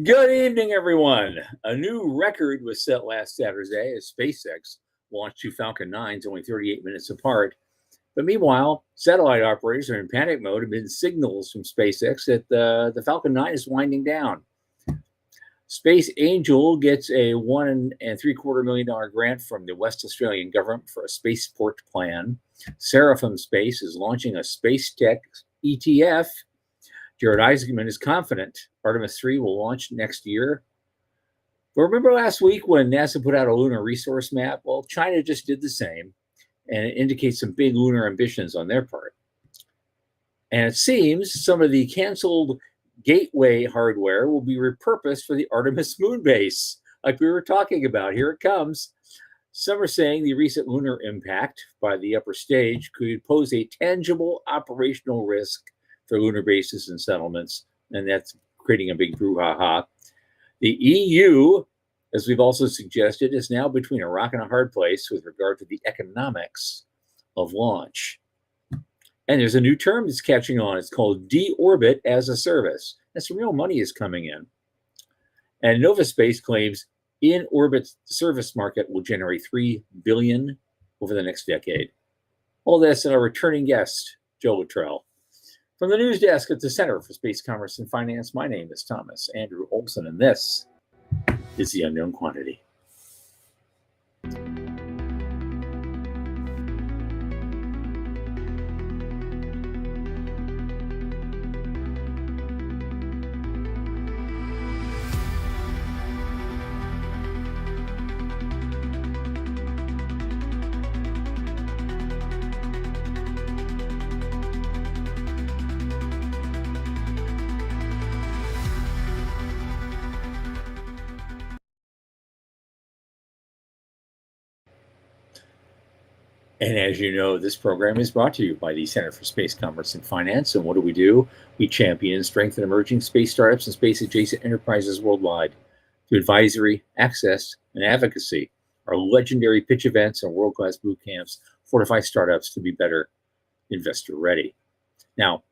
Good evening, everyone. A new record was set last Saturday as SpaceX launched two Falcon 9s only 38 minutes apart. But meanwhile, satellite operators are in panic mode amid signals from SpaceX that the Falcon 9 is winding down. Space Angel gets a $1.75 million grant from the West Australian government for a spaceport plan. Seraphim Space is launching a space tech ETF. Jared Isaacman is confident Artemis 3 will launch next year. But remember last week when NASA put out a lunar resource map? Well, China just did the same, and it indicates some big lunar ambitions on their part. And it seems some of the canceled Gateway hardware will be repurposed for the Artemis moon base, like we were talking about. Here it comes. Some are saying the recent lunar impact by the upper stage could pose a tangible operational risk for lunar bases and settlements, and that's creating a big brouhaha. The EU, as we've also suggested, is now between a rock and a hard place with regard to the economics of launch. And there's a new term that's catching on. It's called deorbit as a service. And some real money is coming in. And Novaspace claims in-orbit service market will generate $3 billion over the next decade. All this and our returning guest, Joe Latrell. From the news desk at the Center for Space Commerce and Finance, my name is Thomas Andrew Olson, and this is The Unknown Quantity. And as you know, this program is brought to you by the Center for Space Commerce and Finance. And what do? We champion and strengthen emerging space startups and space-adjacent enterprises worldwide through advisory, access, and advocacy. Our legendary pitch events and world-class boot camps fortify startups to be better investor-ready. Now,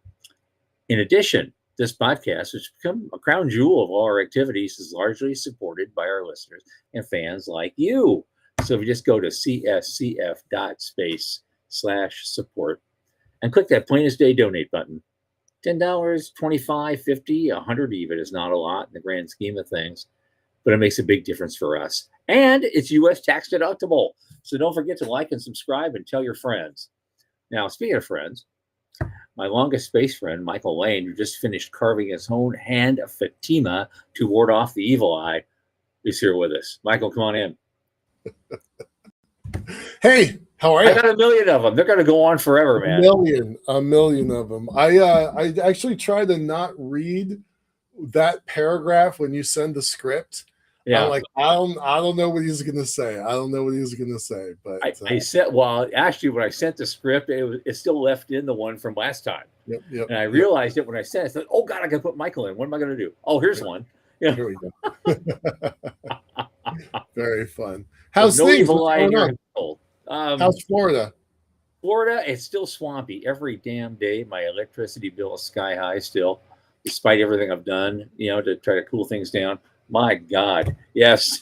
in addition, this podcast, which has become a crown jewel of all our activities, is largely supported by our listeners and fans like you. So if you just go to cscf.space/support and click that plain as day donate button, $10, $25, $50, $100 even is not a lot in the grand scheme of things, but it makes a big difference for us. And it's U.S. tax deductible. So don't forget to like and subscribe and tell your friends. Now, speaking of friends, my longest space friend, Michael Lane, who just finished carving his own hand of Fatima to ward off the evil eye, is here with us. Michael, come on in. Hey, how are you? I got a million of them. They're going to go on forever, man. A million of them. I actually try to not read that paragraph when you send the script. Yeah, I'm like, I don't know what he's going to say. But I said, well, actually, when I sent the script, it still left in the one from last time. Yep. And I realized it when I sent it. I said, oh God, I got to put Michael in. What am I going to do? Oh, here's one. Yeah. Here we go. Very fun. How's things? How's Florida? Florida, it's still swampy every damn day. My electricity bill is sky high still, despite everything I've done, to try to cool things down. My God, yes.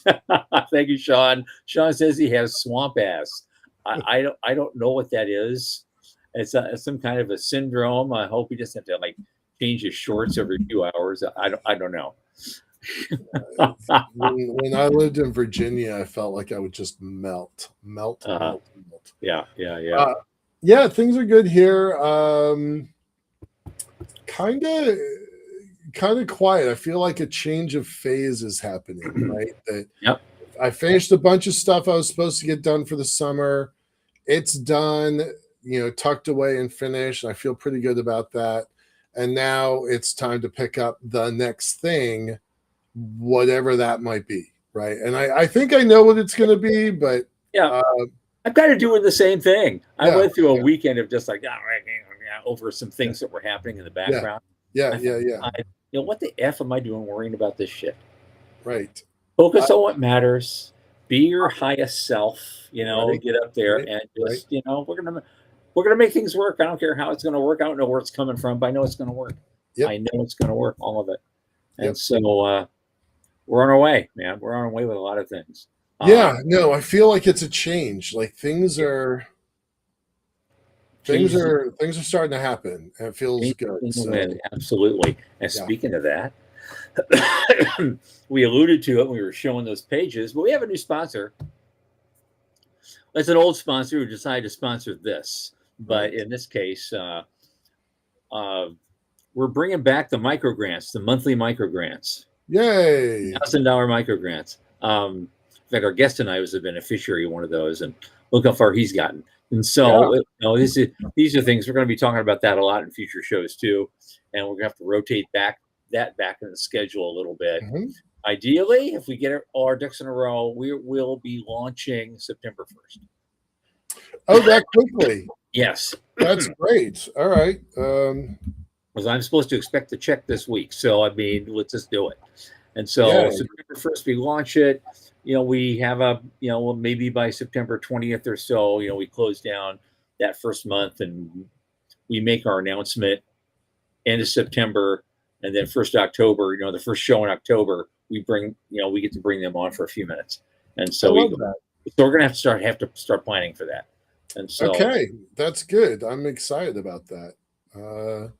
Thank you, Sean. Sean says he has swamp ass. I don't know what that is. It's some kind of a syndrome. I hope he doesn't have to change his shorts every few hours. I don't know. When I lived in Virginia, I felt like I would just melt. Yeah. Yeah, things are good here. Kind of quiet. I feel like a change of phase is happening, right? Yep. I finished a bunch of stuff I was supposed to get done for the summer. It's done, tucked away and finished. I feel pretty good about that. And now it's time to pick up the next thing, whatever that might be, right? And I think I know what it's going to be, but yeah, I'm kind of doing the same thing. I went through a weekend of just over some things that were happening in the background. Yeah. What the F am I doing worrying about this shit? Right. Focus on what matters. Be your highest self. Get up there and just we're gonna make things work. I don't care how it's gonna work. I don't know where it's coming from, but I know it's gonna work. Yep. I know it's gonna work. All of it. And so we're on our way, man. We're on our way with a lot of things. Yeah, no, I feel like it's a change. Like things are Changes, things are starting to happen, and it feels changes good. in the wind, So absolutely. And yeah. speaking of that, we alluded to it when we were showing those pages, but we have a new sponsor. It's an old sponsor who decided to sponsor this, but Right. in this case, we're bringing back the microgrants, the monthly microgrants, Yay. $1,000 microgrants. In fact, our guest tonight was a beneficiary of one of those, and look how far he's gotten. And Yeah. so, these are things we're going to be talking about that a lot in future shows too, and we're going to have to rotate back in the schedule a little bit. Mhm. Ideally, if we get all our ducks in a row, we will be launching September 1st. Oh, that quickly. Yes. That's great. All right. Because I'm supposed to expect the check this week. So, I mean, let's just do it. And so Yeah. September 1st, we launch it. We have maybe by September 20th or so, we close down that first month and we make our announcement end of September. And then 1st October, the first show in October, we get to bring them on for a few minutes. And so I love that. So we're going to have to start planning for that. And so, okay, that's good. I'm excited about that. So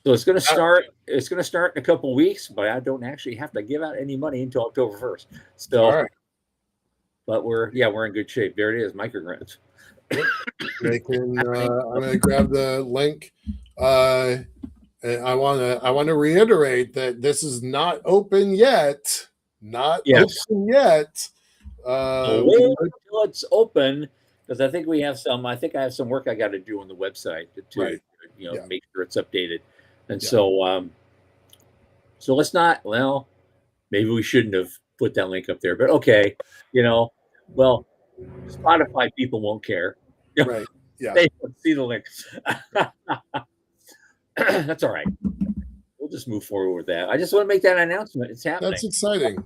it's going to start. It's going to start in a couple of weeks, but I don't actually have to give out any money until October 1st. So, all right. But we're in good shape. There it is, microgrants. I'm going to grab the link. I want to reiterate that this is not open yet. Not open yet. Wait until it's open, because I think I have some work I got to do on the website to right. make sure it's updated. And so let's not. Well, maybe we shouldn't have put that link up there, but okay, well, Spotify people won't care. Right. Yeah. They won't see the link. That's all right. We'll just move forward with that. I just want to make that announcement. It's happening. That's exciting.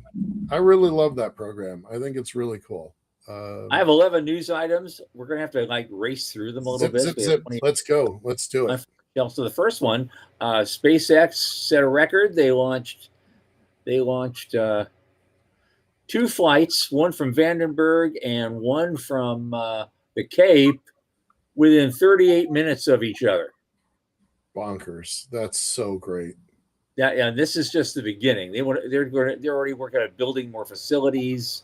I really love that program. I think it's really cool. I have 11 news items. We're going to have to race through them a little bit. Zip. Let's go. Let's do it. So the first one, SpaceX set a record. They launched 2 flights, one from Vandenberg and one from the Cape, within 38 minutes of each other. Bonkers. That's so great. Yeah, this is just the beginning. They're already working on building more facilities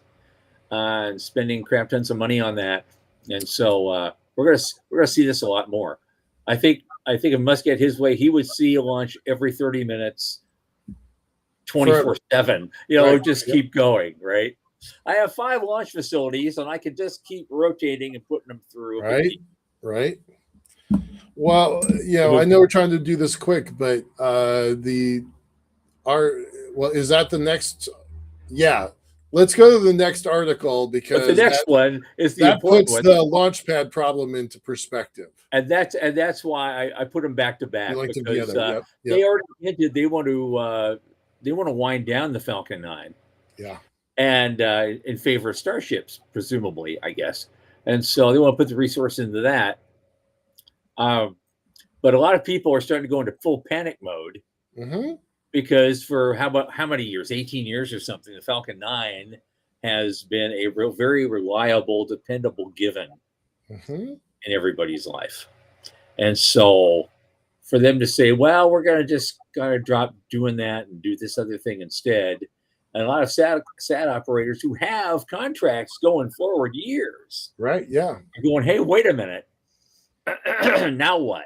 and spending crap tons of money on that. And so we're gonna see this a lot more. I think if Musk get his way, he would see a launch every 30 minutes, 24/7. Keep going, right? I have 5 launch facilities, and I could just keep rotating and putting them through. Right. Well, I know we're trying to do this quick, but is that the next? Yeah. Let's go to the next article, because the next one is that puts the launch pad problem into perspective. And that's why I put them back to back, because they already hinted they want to wind down the Falcon 9. Yeah. And in favor of starships, presumably, I guess. And so they want to put the resource into that. But a lot of people are starting to go into full panic mode. Mm-hmm. Because for how many years? 18 years or something, the Falcon 9 has been a very reliable, dependable given in everybody's life. And so for them to say, well, we're going to just drop doing that and do this other thing instead. And a lot of sat operators who have contracts going forward years. Right. Yeah. Are going, hey, wait a minute. Now what?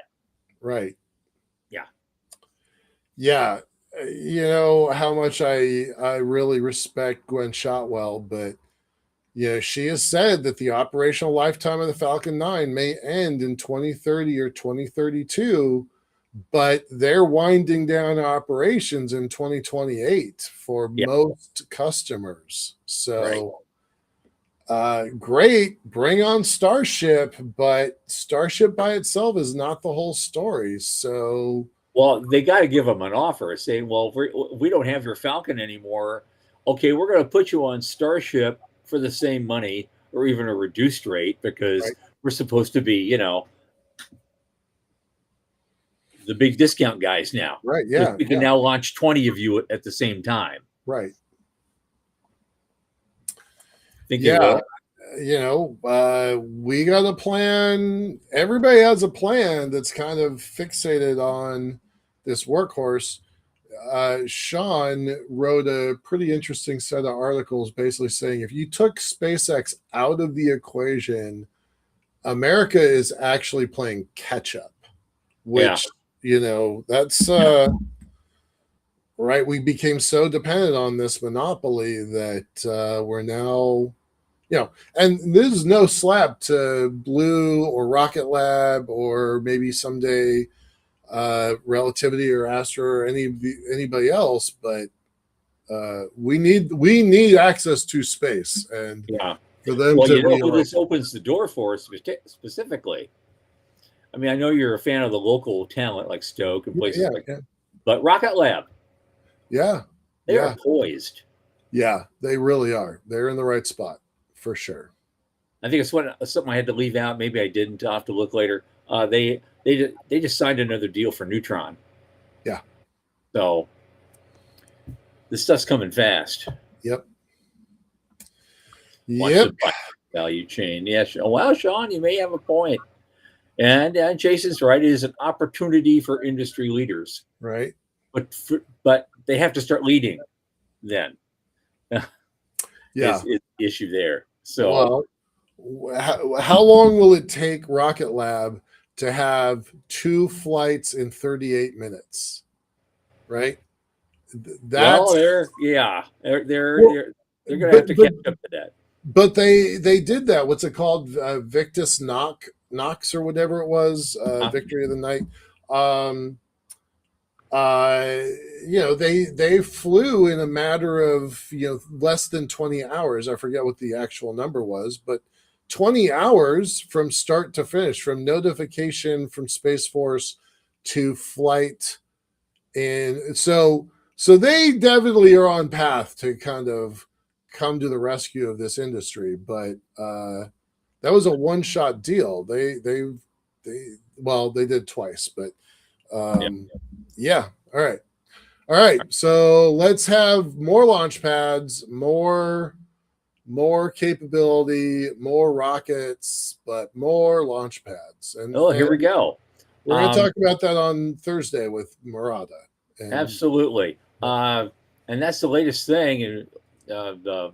Right. Yeah. Yeah. How much I really respect Gwen Shotwell, but she has said that the operational lifetime of the Falcon 9 may end in 2030 or 2032, but they're winding down operations in 2028 for most customers. So great, bring on Starship, but Starship by itself is not the whole story. So well, they got to give them an offer saying, well, if we don't have your Falcon anymore, okay, we're going to put you on Starship for the same money or even a reduced rate, because we're supposed to be, the big discount guys now. Right. Yeah. We can now launch 20 of you at the same time. Right. Think they Yeah, will? we got a plan. Everybody has a plan that's kind of fixated on this workhorse. Sean wrote a pretty interesting set of articles basically saying if you took SpaceX out of the equation, America is actually playing catch up, Yeah. which, that's right. We became so dependent on this monopoly that we're now, and this is no slap to Blue or Rocket Lab or maybe someday Relativity or Astra or anybody else, but we need access to space, and Yeah. for them Well, to you know who realize. this opens the door for specifically? I mean, I know you're a fan of the local talent like Stoke and places like Yeah, but Rocket Lab, yeah, they are yeah, poised. yeah. They really are. They're in the right spot for sure. I think it's something I had to leave out. Maybe I didn't. I'll have to look later. They just signed another deal for Neutron. Yeah. So this stuff's coming fast. Yep. Watch Yep. the value chain. Yeah. Well, Sean, you may have a point. And Jason's right. It is an opportunity for industry leaders, Right. but they have to start leading. Then, Yeah. is the issue there. So, well, how long will it take Rocket Lab to have 2 flights in 38 minutes? Right. That's they're going to have to catch up to that. But they did that. What's it called? Victus Nox or whatever it was. Victory of the Night. They flew in a matter of less than 20 hours. I forget what the actual number was, but 20 hours from start to finish, from notification from Space Force to flight, and so they definitely are on path to kind of come to the rescue of this industry, but that was a one-shot deal. They did twice, but yeah. All right. So let's have more launch pads, more capability, more rockets, but more launch pads. And here we go. We're going to talk about that on Thursday with Murata. Absolutely. And that's the latest thing. And the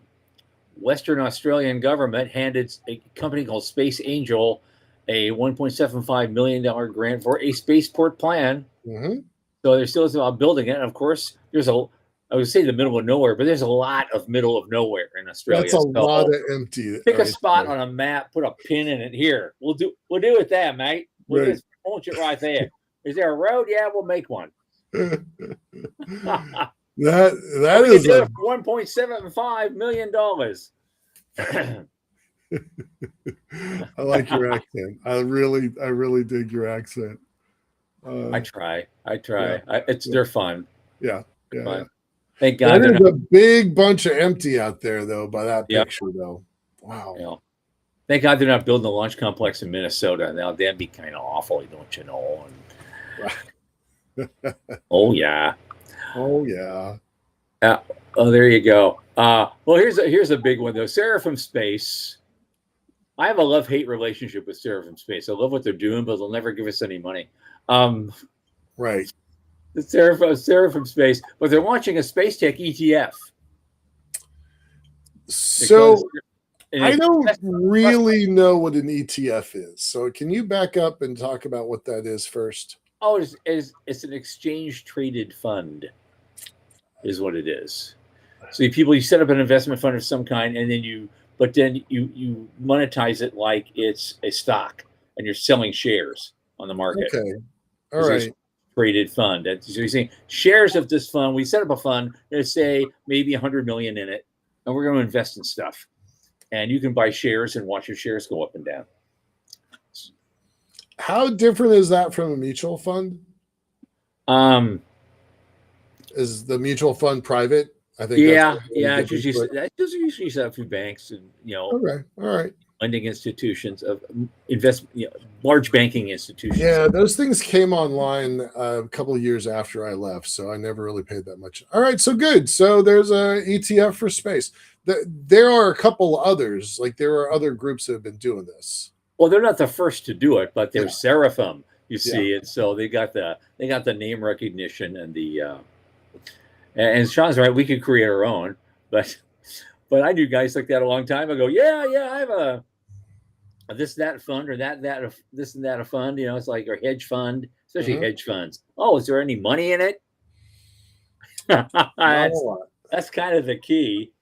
Western Australian government handed a company called Space Angel a $1.75 million grant for a spaceport plan. Mm-hmm. So they're still about building it. And of course, I would say the middle of nowhere, but there's a lot of middle of nowhere in Australia. That's a lot of empty. Pick a spot on a map, put a pin in it here. We'll do it there, mate. We'll just launch it right there. Is there a road? Yeah, we'll make one. that we is can do it for $1.75 million. I like your accent. I really dig your accent. I try. Yeah. They're fun. Yeah. Fun. Thank God there's a big bunch of empty out there though by that picture though. Wow. Yeah. Thank God they're not building a launch complex in Minnesota. Now that'd be kind of awful, don't you know? Oh yeah. Oh yeah. Oh, there you go. Well, here's a big one though. Seraphim Space. I have a love-hate relationship with Seraphim Space. I love what they're doing, but they'll never give us any money. Right. The Seraphim Space, but they're launching a space tech ETF. So I don't really know what an ETF is. So can you back up and talk about what that is first? Oh, it's an exchange traded fund, is what it is. So you set up an investment fund of some kind, and then you monetize it like it's a stock, and you're selling shares on the market. Okay. All right. Traded fund. So you're saying shares of this fund. We set up a fund. Let's say maybe 100 million in it, and we're going to invest in stuff. And you can buy shares and watch your shares go up and down. How different is that from a mutual fund? Is the mutual fund private? I think. Yeah. It's usually set up through banks, and Okay. All right. lending institutions, of investment, large banking institutions. Yeah, those things came online a couple of years after I left, so I never really paid that much. All right, so good. So there's a ETF for space. There are a couple others, like there are other groups that have been doing this. Well, they're not the first to do it, but they're Seraphim, you Yeah. see, and so they got the name recognition and and Sean's right, we could create our own, but I knew guys like that a long time ago. Yeah, I have a this that fund or that this and that a fund, it's like a hedge fund, especially hedge funds. Oh, is there any money in it? That's kind of the key.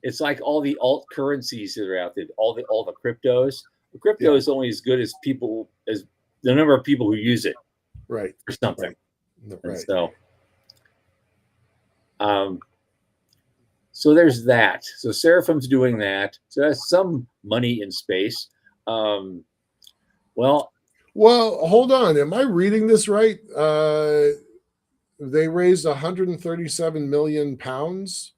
It's like all the alt currencies that are out there, all the cryptos. The crypto is only as good as the number of people who use it, right, for something. Right. So, so there's that. So Seraphim's doing that. So that's some money in space. Well, hold on. Am I reading this right? They raised 137 million pounds.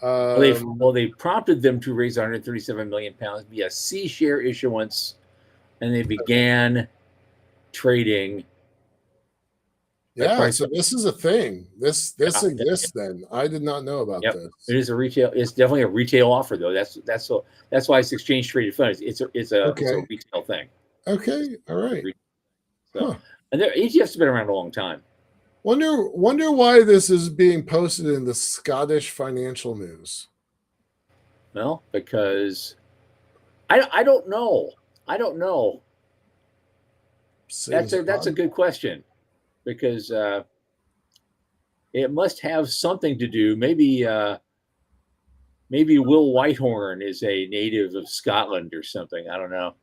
They prompted them to raise 137 million pounds via C share issuance, and they began trading. Yeah, so this is a thing. This exists. Then I did not know about this. It is a retail. It's definitely a retail offer, though. That's why it's exchange traded funds. It's a retail thing. Okay, all right. So, and ETFs have been around a long time. Wonder why this is being posted in the Scottish Financial News. Well, because I don't know. That's a good question, because it must have something to do. Maybe Will Whitehorn is a native of Scotland or something. I don't know.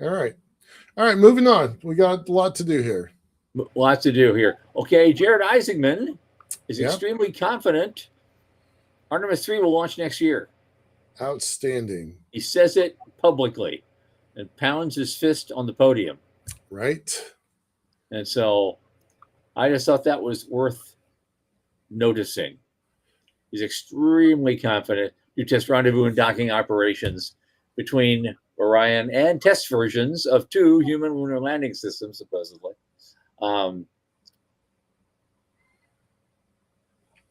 All right. Moving on. We got a lot to do here. Lots to do here. Okay, Jared Isaacman is extremely confident Artemis 3 will launch next year. Outstanding. He says it publicly and pounds his fist on the podium. Right. And so I just thought that was worth noticing. He's extremely confident to test rendezvous and docking operations between Orion and test versions of 2 human lunar landing systems, supposedly.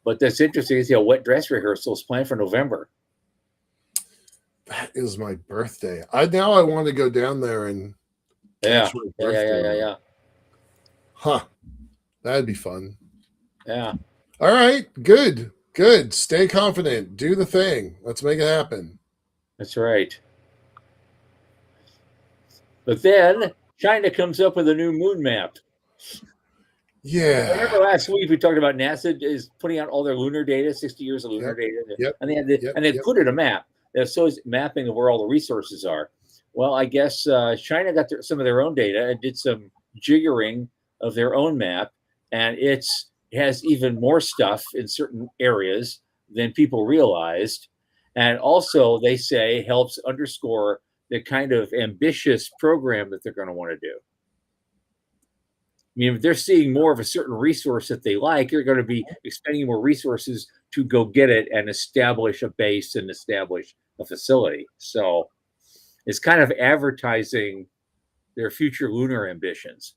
But that's interesting is wet dress rehearsal is planned for November. That is my birthday. I want to go down there and yeah. Huh. That'd be fun. Yeah. All right. Good. Stay confident. Do the thing. Let's make it happen. That's right. But then China comes up with a new moon map. Yeah. Remember last week we talked about NASA is putting out all their lunar data, 60 years of lunar data, and they put in a map that shows mapping of where all the resources are. Well, I guess China got some of their own data and did some jiggering of their own map, and it has even more stuff in certain areas than people realized, and also they say helps underscore the kind of ambitious program that they're going to want to do. I mean, if they're seeing more of a certain resource that they like, they're going to be expending more resources to go get it and establish a base and establish a facility. So it's kind of advertising their future lunar ambitions,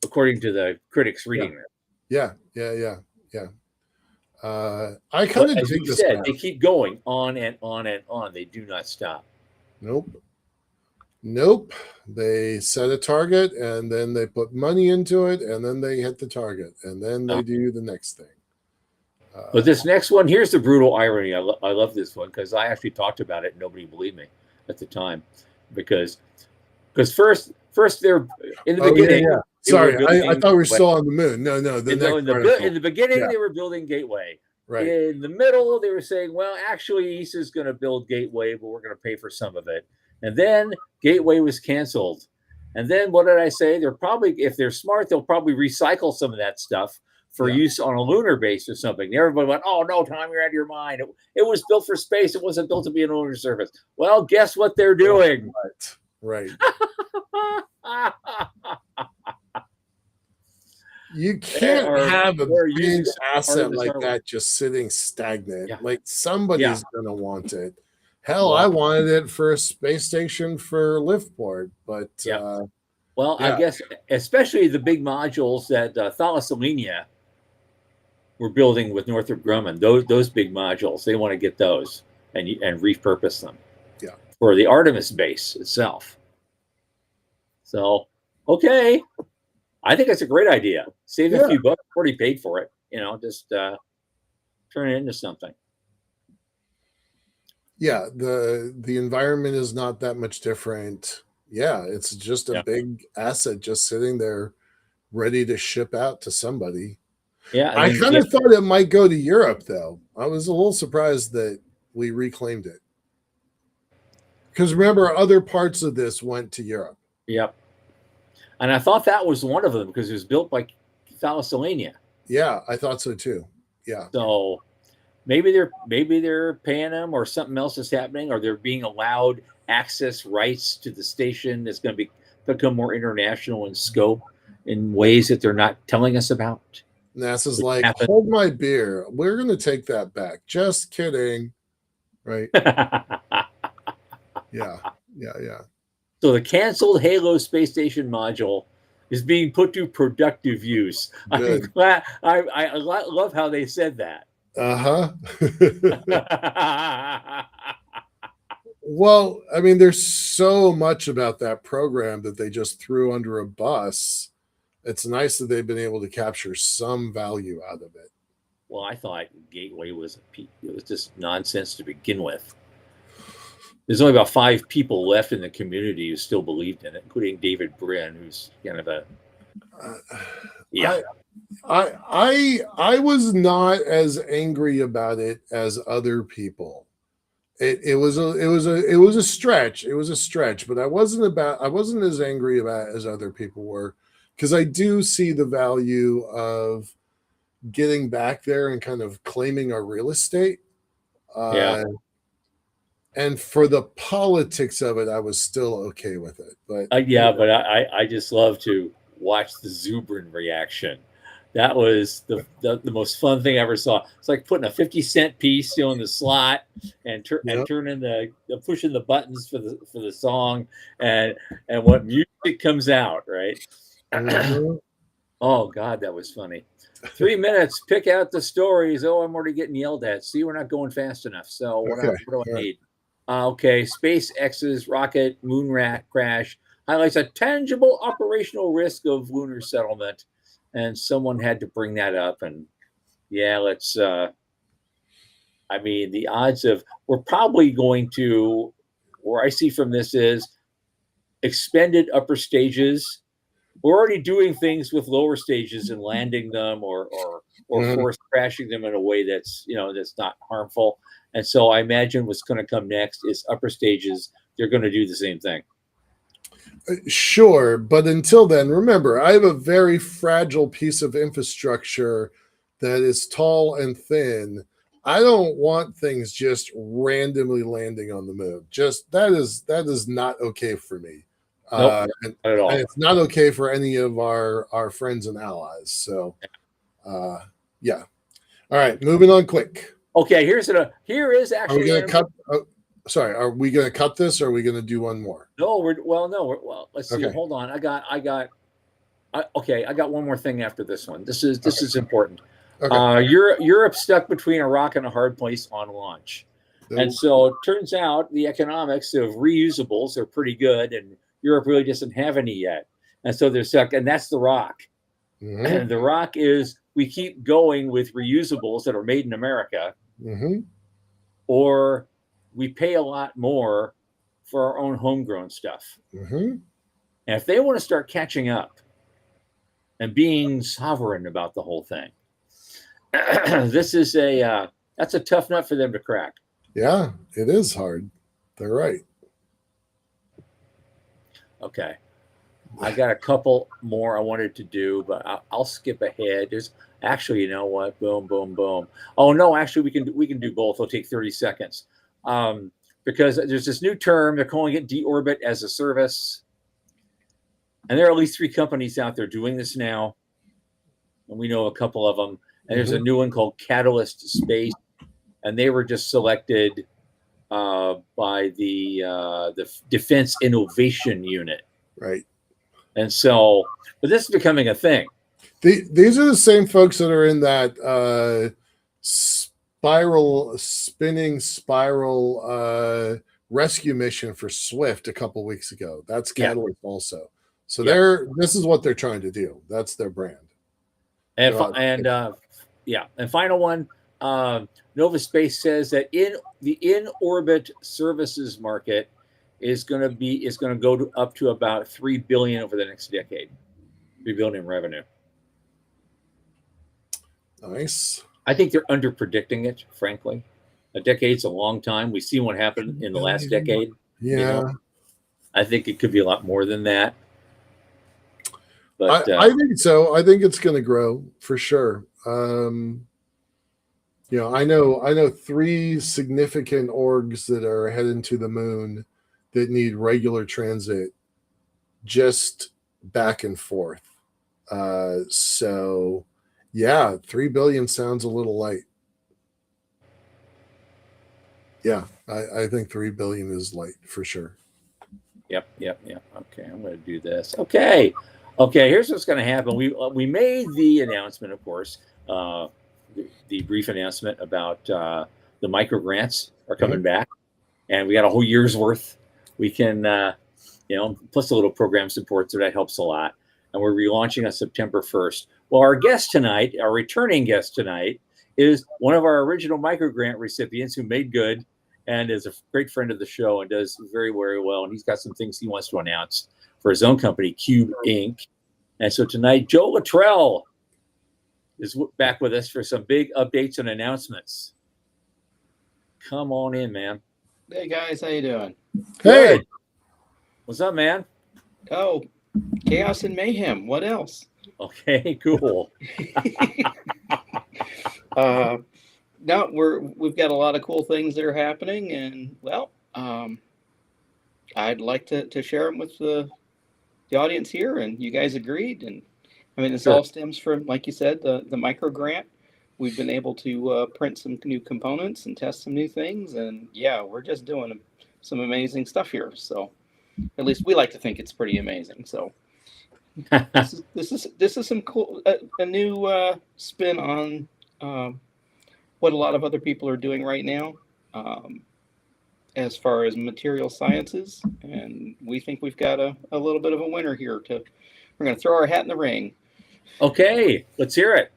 according to the critics reading it. Yeah. I kind of dig this. They keep going on and on and on. They do not stop. Nope. They set a target and then they put money into it and then they hit the target and then they do the next thing. But this next one, here's the brutal irony. I love this one because I actually talked about it and nobody believed me at the time because first they're in the beginning. Yeah. Sorry, I thought we were still on the moon. No. In the beginning, they were building Gateway. Right. In the middle, they were saying, well, actually, ESA's going to build Gateway, but we're going to pay for some of it. And then Gateway was canceled. And then what did I say? They're probably, if they're smart, they'll probably recycle some of that stuff for use on a lunar base or something. And everybody went, oh, no, Tom, you're out of your mind. It was built for space. It wasn't built to be an lunar surface. Well, guess what they're doing? Right. You can't have a big asset like that just sitting stagnant. Like somebody's going to want it. Hell, I wanted it for a space station for Liftport, but yeah. Well, I yeah, guess especially the big modules that Thalassemia were building with Northrop Grumman, those big modules, they want to get those and repurpose them yeah, for the Artemis base itself. So, okay, I think it's a great idea. Save a yeah, few bucks, already paid for it. Just turn it into something. yeah. The environment is not that much different. Yeah, it's just a Yeah, big asset just sitting there, ready to ship out to somebody. yeah, and I then kind of thought it might go to Europe, though. I was a little surprised that we reclaimed it. Because remember, other parts of this went to Europe. yep. And I thought that was one of them because it was built by Thalassemia. Yeah, I thought so too. Yeah. So maybe they're paying them, or something else is happening, or they're being allowed access rights to the station that's going to become more international in scope in ways that they're not telling us about. NASA's like, hold my beer. We're going to take that back. Just kidding. Right. Yeah. Yeah. Yeah. So the canceled Halo space station module is being put to productive use. Good. I'm glad. I love how they said that. Uh-huh. Well, I mean, there's so much about that program that they just threw under a bus. It's nice that they've been able to capture some value out of it. Well, I thought Gateway was just nonsense to begin with. There's only about 5 people left in the community who still believed in it, including David Brin, who's kind of a yeah. I was not as angry about it as other people. It was a stretch. It was a stretch, but I wasn't as angry about it as other people were, because I do see the value of getting back there and kind of claiming our real estate. Yeah. And for the politics of it, I was still okay with it. But Yeah, but I just love to watch the Zubrin reaction. That was the most fun thing I ever saw. It's like putting a 50-cent piece in the slot and turning the pushing the buttons for the song and what music comes out, right? Mm-hmm. Oh God, that was funny. 3 minutes, pick out the stories. Oh, I'm already getting yelled at. See, we're not going fast enough. So what do I need? Okay, SpaceX's rocket moon crash highlights a tangible operational risk of lunar settlement, and someone had to bring that up. And yeah, let's. I mean, the odds of we're probably going to, where I see from this is expended upper stages. We're already doing things with lower stages and landing them or force crashing them in a way that's that's not harmful. And so I imagine what's going to come next is upper stages. They're going to do the same thing. Sure, but until then, remember, I have a very fragile piece of infrastructure that is tall and thin. I don't want things just randomly landing on the moon. Just that is not okay for me. Nope, and, not at all. and it's not okay for any of our friends and allies. So, yeah. All right, moving on quick. Okay, here is actually. Are we going to cut? Sorry, are we going to cut this, or are we going to do one more? No, let's see. Okay. Hold on. I got one more thing after this one. This is important. Okay. Europe stuck between a rock and a hard place on launch. And so it turns out the economics of reusables are pretty good, and Europe really doesn't have any yet. And so they're stuck, and that's the rock. Mm-hmm. And the rock is we keep going with reusables that are made in America, or we pay a lot more for our own homegrown stuff. And if they want to start catching up and being sovereign about the whole thing, this is that's a tough nut for them to crack. Yeah, it is hard. They're right. Okay. I got a couple more I wanted to do, but I'll skip ahead. There's actually, you know what? Boom, boom, boom. Oh no, actually we can do both. It'll take 30 seconds. Because there's this new term, they're calling it deorbit as a service. And there are at least 3 companies out there doing this now. And we know a couple of them. And there's a new one called Catalyst Space. And they were just selected by the Defense Innovation Unit. Right. And so, but this is becoming a thing. These are the same folks that are in that spinning spiral rescue mission for Swift a couple weeks ago. That's Catalyst also. So this is what they're trying to do. That's their brand. And final one, Nova Space says that in the in-orbit services market is going to go up to about $3 billion over the next decade. $3 billion in revenue. Nice. I think they're under predicting it, frankly. A decade's a long time. We've seen what happened in the last decade. Yeah. You know? I think it could be a lot more than that. But I think so. I think it's going to grow for sure. I know 3 significant orgs that are heading to the moon that need regular transit, just back and forth. So yeah, 3 billion sounds a little light. Yeah, I think 3 billion is light for sure. Yep. Okay, I'm going to do this. Okay. Here's what's going to happen. We made the announcement, of course, the brief announcement about the micro grants are coming back, and we got a whole year's worth. We can, plus a little program support, so that helps a lot. And we're relaunching on September 1st. Well, our returning guest tonight, is one of our original micro grant recipients who made good and is a great friend of the show and does very, very well. And he's got some things he wants to announce for his own company, Cube Inc. And so tonight, Joe Latrell is back with us for some big updates and announcements. Come on in, man. Hey guys, how you doing? Hey, Good. What's up, man? Oh, chaos and mayhem. What else? Okay, cool. No, we've got a lot of cool things that are happening, and well, I'd like to share them with the audience here, and you guys agreed, and I mean, this all stems from, like you said, the micro grant. We've been able to print some new components and test some new things, and yeah, we're just doing some amazing stuff here. So, at least we like to think it's pretty amazing. So, this is some cool a new spin on what a lot of other people are doing right now, as far as material sciences, and we think we've got a little bit of a winner here. We're going to throw our hat in the ring. Okay, let's hear it.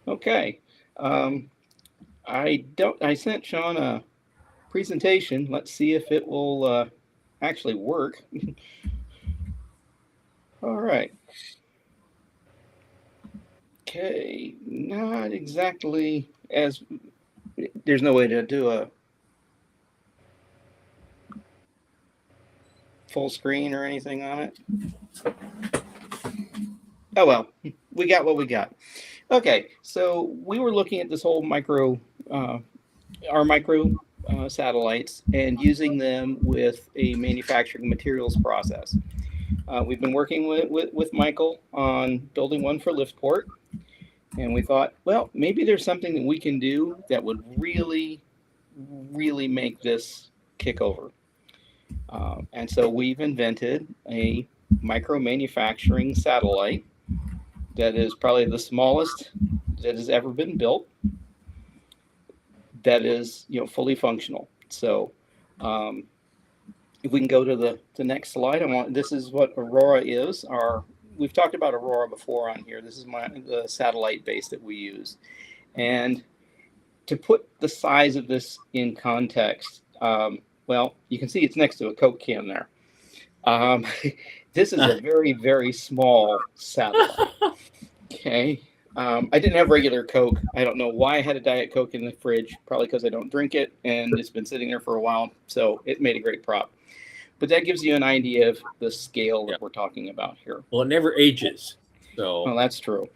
Okay. I sent Sean a presentation. Let's see if it will actually work. All right. Okay, not exactly as, there's no way to do a full screen or anything on it. Oh well, we got what we got. Okay, so we were looking at this whole our micro satellites and using them with a manufacturing materials process. We've been working with Michael on building one for Liftport, and we thought, well, maybe there's something that we can do that would really, really make this kick over. And so we've invented a micro manufacturing satellite that is probably the smallest that has ever been built, that is, fully functional. So if we can go to the next slide, this is what Aurora is. We've talked about Aurora before on here. This is the satellite base that we use. And to put the size of this in context, well, you can see it's next to a Coke can there. This is a very, very small satellite. Okay. I didn't have regular Coke. I don't know why I had a Diet Coke in the fridge, probably because I don't drink it, and it's been sitting there for a while, so it made a great prop. But that gives you an idea of the scale that we're talking about here. Well, it never ages. So. Well, that's true.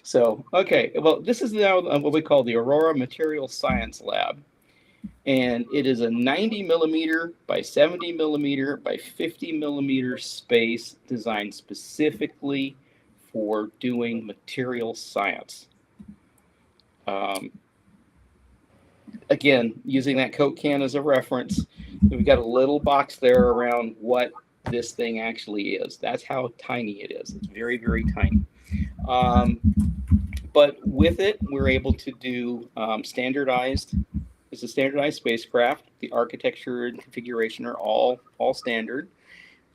So, okay. Well, this is now what we call the Aurora Material Science Lab. And it is a 90 millimeter by 70 millimeter by 50 millimeter space designed specifically for doing material science. again, using that Coke can as a reference, we've got a little box there around what this thing actually is. That's how tiny it is. It's very, very tiny. But with it, we're able to do standardized. It's a standardized spacecraft. The architecture and configuration are all standard.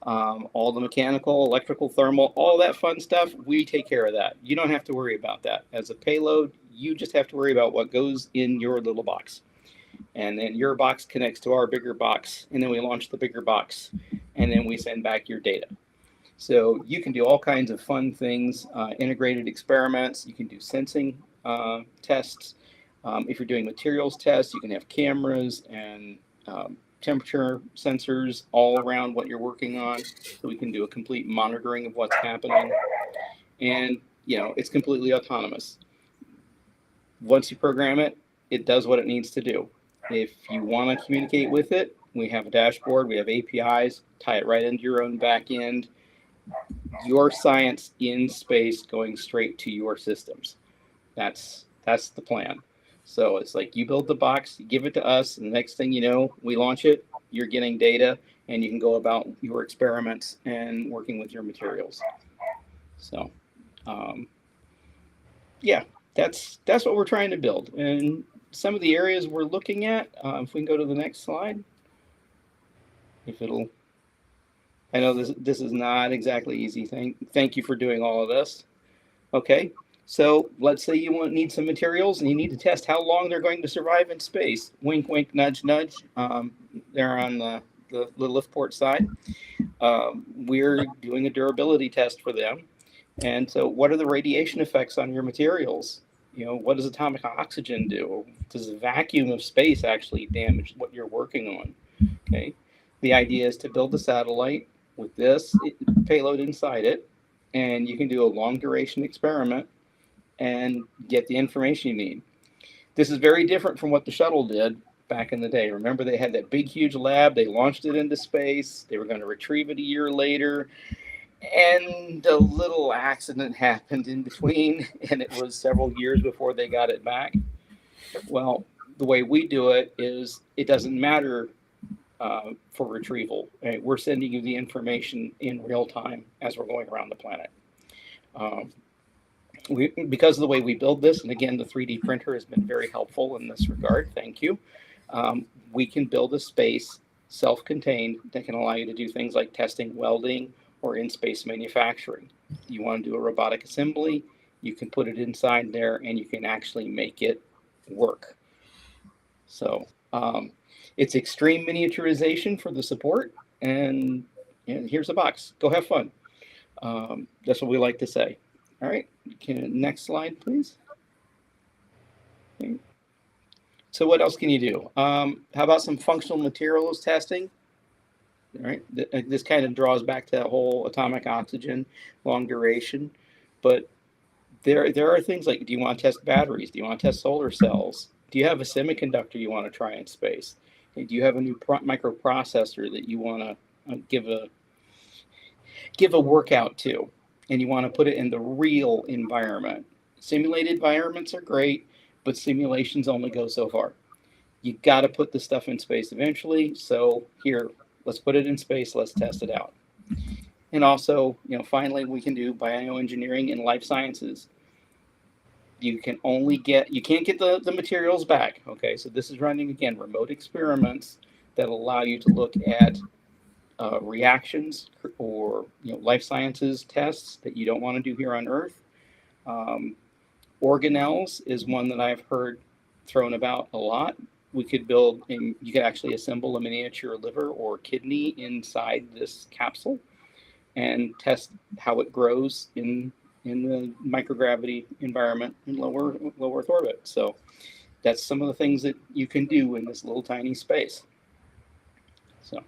All the mechanical, electrical, thermal, all that fun stuff, we take care of that. You don't have to worry about that. As a payload, you just have to worry about what goes in your little box. And then your box connects to our bigger box, and then we launch the bigger box, and then we send back your data. So you can do all kinds of fun things, integrated experiments. You can do sensing tests. If you're doing materials tests, you can have cameras and temperature sensors all around what you're working on, so we can do a complete monitoring of what's happening. And it's completely autonomous. Once you program it, it does what it needs to do. If you want to communicate with it, we have a dashboard, we have APIs, tie it right into your own back end. Your science in space going straight to your systems. That's the plan. So it's like you build the box, you give it to us, and the next thing you know, we launch it, you're getting data, and you can go about your experiments and working with your materials. So, yeah, that's what we're trying to build. And some of the areas we're looking at, if we can go to the next slide, if it'll. I know this is not exactly easy. Thank you for doing all of this. Okay, so let's say you need some materials and you need to test how long they're going to survive in space. Wink, wink, nudge, nudge. They're on the lift port side. We're doing a durability test for them. And so what are the radiation effects on your materials? What does atomic oxygen do? Does the vacuum of space actually damage what you're working on? Okay, the idea is to build a satellite with this payload inside it, and you can do a long duration experiment and get the information you need. This is very different from what the shuttle did back in the day. Remember, they had that big, huge lab. They launched it into space. They were going to retrieve it a year later, and a little accident happened in between, and it was several years before they got it back. Well, the way we do it is it doesn't matter for retrieval. Right? We're sending you the information in real time as we're going around the planet. Because of the way we build this, and again, the 3D printer has been very helpful in this regard, thank you. We can build a space self-contained that can allow you to do things like testing, welding, or in-space manufacturing. You want to do a robotic assembly, you can put it inside there and you can actually make it work. So it's extreme miniaturization for the support, and here's a box. Go have fun. That's what we like to say. All right, next slide, please. Okay. So what else can you do? How about some functional materials testing? All right, this kind of draws back to that whole atomic oxygen, long duration. But there are things like, do you want to test batteries? Do you want to test solar cells? Do you have a semiconductor you want to try in space? Do you have a new microprocessor that you want to give a workout to, and you want to put it in the real environment? Simulated environments are great, but simulations only go so far. You got to put the stuff in space eventually. So here, let's put it in space. Let's test it out. And also, finally, we can do bioengineering in life sciences. You can't get the materials back. Okay, so this is running, again, remote experiments that allow you to look at reactions or life sciences tests that you don't want to do here on Earth. Organelles is one that I've heard thrown about a lot. You could actually assemble a miniature liver or kidney inside this capsule and test how it grows in the microgravity environment in low Earth orbit. So that's some of the things that you can do in this little tiny space. So,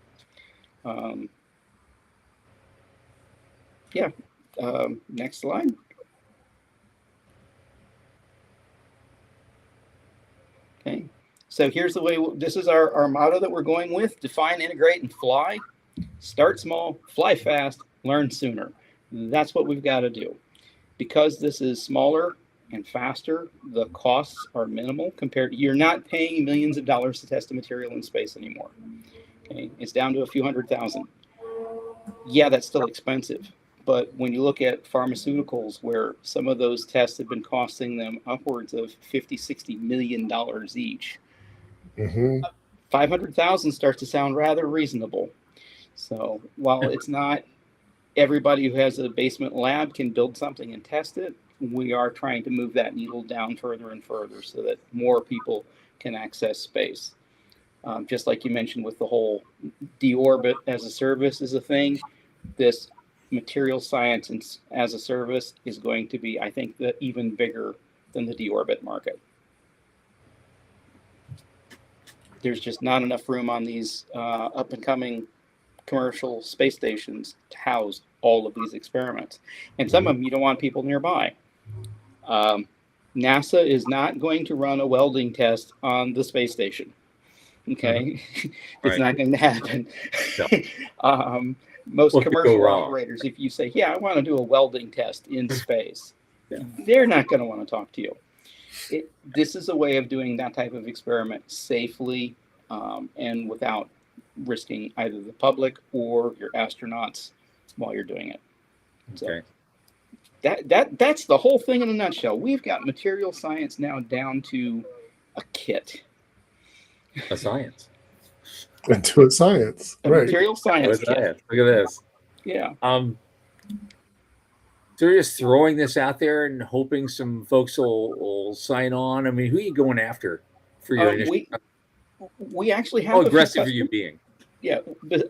next slide. Okay, so here's the way, this is our motto that we're going with: define, integrate, and fly. Start small, fly fast, learn sooner. That's what we've got to do. Because this is smaller, and faster. The costs are minimal compared to, you're not paying millions of dollars to test a material in space anymore. Okay, it's down to a few $100,000. Yeah, that's still expensive. But when you look at pharmaceuticals, where some of those tests have been costing them upwards of $50-60 million each, Mm-hmm. 500,000 starts to sound rather reasonable. So while it's not everybody who has a basement lab can build something and test it, we are trying to move that needle down further and further so that more people can access space. Just like you mentioned with the whole deorbit as a service is a thing, this material science as a service is going to be, I think, even bigger than the deorbit market. There's just not enough room on these up and coming commercial space stations to house all of these experiments. And some of them you don't want people nearby. NASA is not going to run a welding test on the space station. Okay, it's not going to happen. No. Most What could go commercial wrong? operators, if you say, yeah, I want to do a welding test in space, Yeah. they're not going to want to talk to you. This is a way of doing that type of experiment safely and without risking either the public or your astronauts while you're doing it. So that's the whole thing in a nutshell. We've got material science now down to a kit. A science. Into a science. A Right. material science kit. Look at this. Yeah. So you're just throwing this out there and hoping some folks will sign on. I mean, who are you going after for your initiative? We actually have How aggressive are you being? Yeah,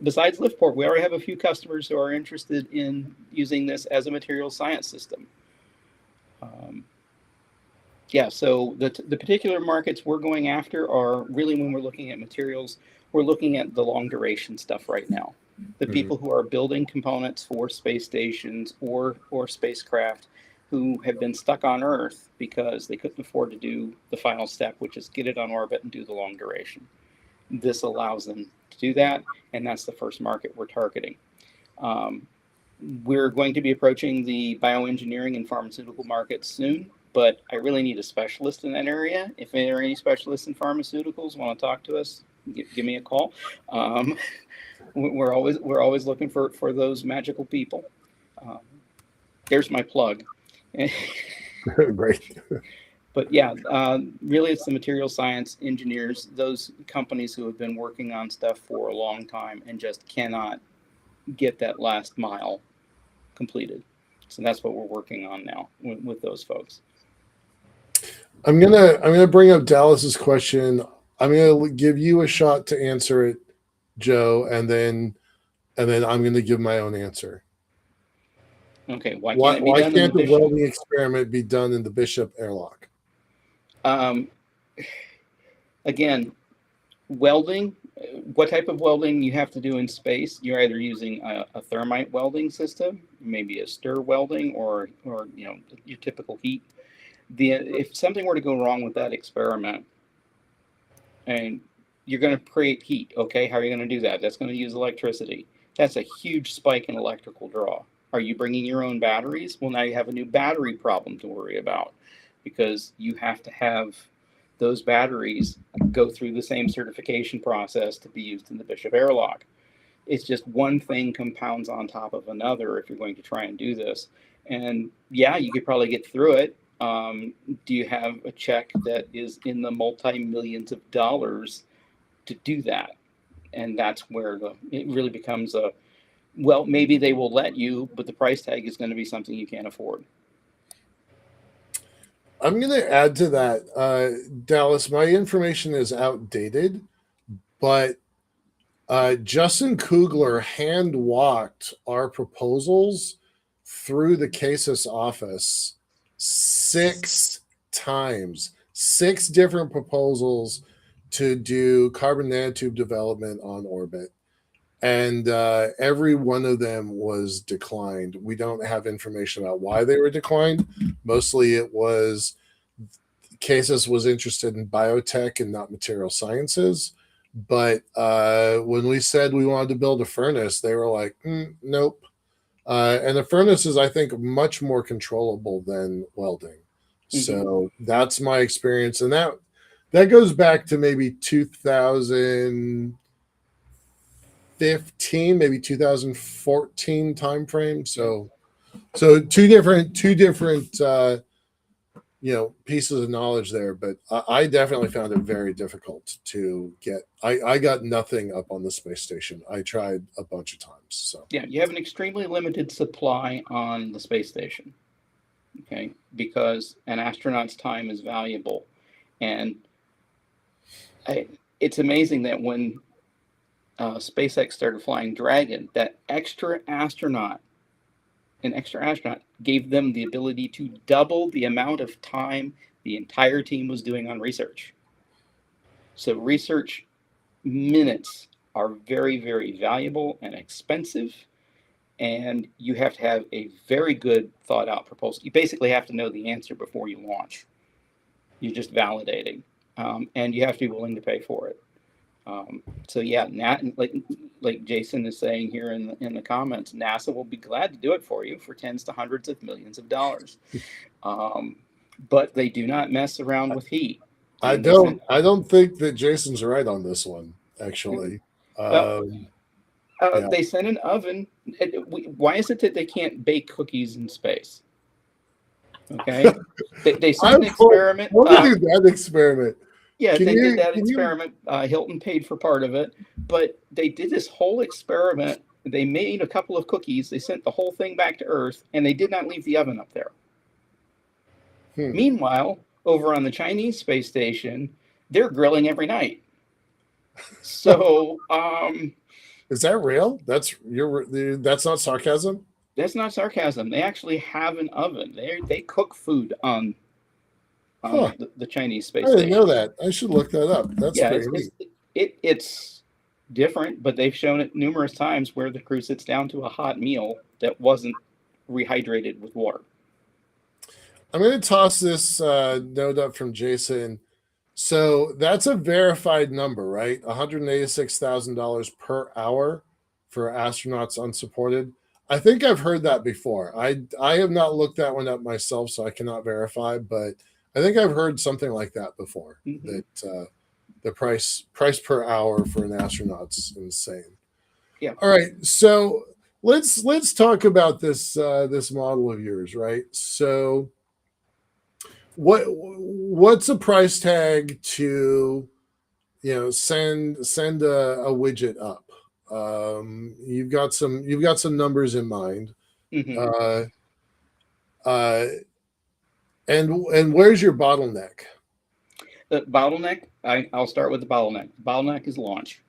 besides Liftport, we already have a few customers who are interested in using this as a material science system. Yeah, so the particular markets we're going after are really, when we're looking at materials, we're looking at the long duration stuff right now. The people who are building components for space stations or spacecraft who have been stuck on Earth because they couldn't afford to do the final step, which is get it on orbit and do the long duration. This allows them to do that, and that's the first market we're targeting. We're going to be approaching the bioengineering and pharmaceutical markets soon, but I really need a specialist in that area. If there are any specialists in pharmaceuticals want to talk to us, give me a call. We're always looking for those magical people. There's my plug. Great. But yeah, really it's the material science engineers, those companies who have been working on stuff for a long time and just cannot get that last mile completed. So that's what we're working on now with those folks. I'm gonna bring up Dallas's question. I'm gonna give you a shot to answer it, Joe, and then I'm gonna give my own answer. Okay, why can't the welding experiment be done in the Bishop airlock? Again, welding, what type of welding you have to do in space? You're either using a thermite welding system, maybe a stir welding, or your typical heat. If something were to go wrong with that experiment, and you're going to create heat, okay, how are you going to do that? That's going to use electricity. That's a huge spike in electrical draw. Are you bringing your own batteries? Well, now you have a new battery problem to worry about, because you have to have those batteries go through the same certification process to be used in the Bishop airlock. It's just one thing compounds on top of another if you're going to try and do this. And yeah, you could probably get through it. Do you have a check that is in the multi-millions of dollars to do that? And that's where it really becomes well, maybe they will let you, but the price tag is going to be something you can't afford. I'm going to add to that, Dallas. My information is outdated, but Justin Kugler hand walked our proposals through the CASIS office 6 times, 6 different proposals to do carbon nanotube development on orbit. And every one of them was declined. We don't have information about why they were declined. Mostly it was CASIS was interested in biotech and not material sciences. But when we said we wanted to build a furnace, they were like, nope. And the furnace is, I think, much more controllable than welding. So that's my experience, and that goes back to maybe 2015, maybe 2014 timeframe. So two different pieces of knowledge there, but I definitely found it very difficult to get. I got nothing up on the space station. I tried a bunch of times. So yeah, you have an extremely limited supply on the space station, okay, because an astronaut's time is valuable. And it's amazing that when SpaceX started flying Dragon, that an extra astronaut gave them the ability to double the amount of time the entire team was doing on research. So research minutes are very, very valuable and expensive, and you have to have a very good thought out proposal. You basically have to know the answer before you launch. You're just validating, and you have to be willing to pay for it. So yeah, like Jason is saying here in the comments, NASA will be glad to do it for you for tens to hundreds of millions of dollars. But they do not mess around with heat. I don't think that Jason's right on this one, actually. They sent an oven. Why is it that they can't bake cookies in space? Okay, they sent an experiment. What do that experiment? Yeah, they did that experiment. Hilton paid for part of it, but they did this whole experiment. They made a couple of cookies. They sent the whole thing back to Earth, and they did not leave the oven up there. Meanwhile, over on the Chinese space station, they're grilling every night. So, is that real? That's not sarcasm? That's not sarcasm. They actually have an oven. They cook food on the Chinese space station. I didn't know that. I should look that up. That's pretty neat. It's different, but they've shown it numerous times where the crew sits down to a hot meal that wasn't rehydrated with water. I'm going to toss this note up from Jason. So that's a verified number, right? $186,000 per hour for astronauts unsupported. I think I've heard that before. I have not looked that one up myself, so I cannot verify, but I think I've heard something like that before. That the price per hour for an astronaut's insane. Yeah. All right. So let's talk about this model of yours, right? So what's a price tag to send a widget up? You've got some numbers in mind. And where's your bottleneck? The bottleneck, I'll start with the bottleneck. The bottleneck is launch.